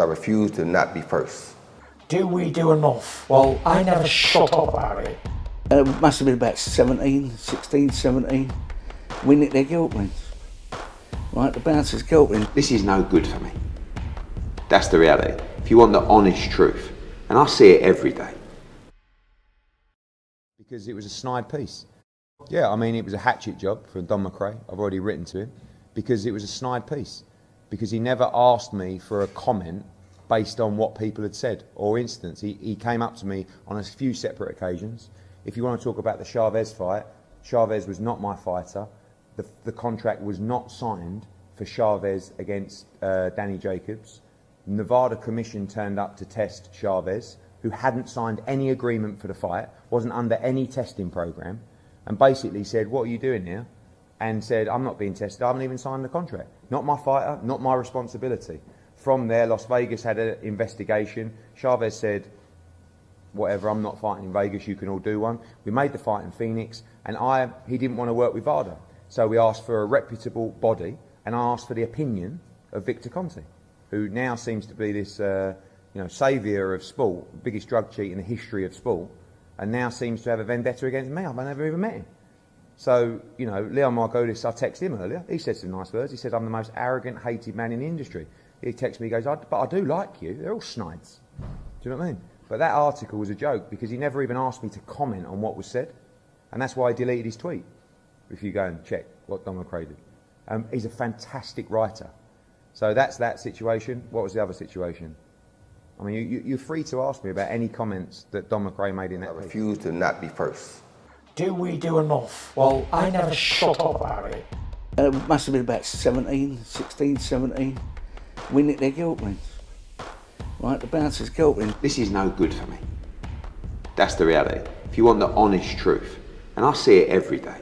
I refuse to not be first. Do we do enough? Well, I never shut up about it. It must have been about 16, 17. We nicked their guilt rings. Right, the bouncer's guilt ring. This is no good for me. That's the reality. If you want the honest truth, and I see it every day. Because it was a snide piece. Yeah, I mean, it was a hatchet job for Don McRae. I've already written to him. Because it was a snide piece. Because he never asked me for a comment based on what people had said or incidents. He came up to me on a few separate occasions. If you want to talk about the Chavez fight, Chavez was not my fighter. The contract was not signed for Chavez against Danny Jacobs. Nevada Commission turned up to test Chavez, who hadn't signed any agreement for the fight, wasn't under any testing program, and basically said, "What are you doing here?" And said, "I'm not being tested, I haven't even signed the contract. Not my fighter, not my responsibility." From there, Las Vegas had an investigation. Chavez said, "Whatever, I'm not fighting in Vegas, you can all do one." We made the fight in Phoenix, and he didn't want to work with VADA. So we asked for a reputable body, and I asked for the opinion of Victor Conte, who now seems to be this saviour of sport, biggest drug cheat in the history of sport, and now seems to have a vendetta against me. I've never even met him. So, Leon Margolis, I texted him earlier, he said some nice words. He said, "I'm the most arrogant, hated man in the industry." He texted me, he goes, "But I do like you, they're all snides." Do you know what I mean? But that article was a joke because he never even asked me to comment on what was said. And that's why I deleted his tweet, if you go and check what Don McRae did. He's a fantastic writer. So that's that situation. What was the other situation? I mean, you're free to ask me about any comments that Don McRae made in that I piece. refuse to not be first. Do we do enough? Well, I never shut up about it. It must have been about 16, 17. We nicked their guilt rings. Right, the bouncer's guilt ring. This is no good for me. That's the reality. If you want the honest truth, and I see it every day.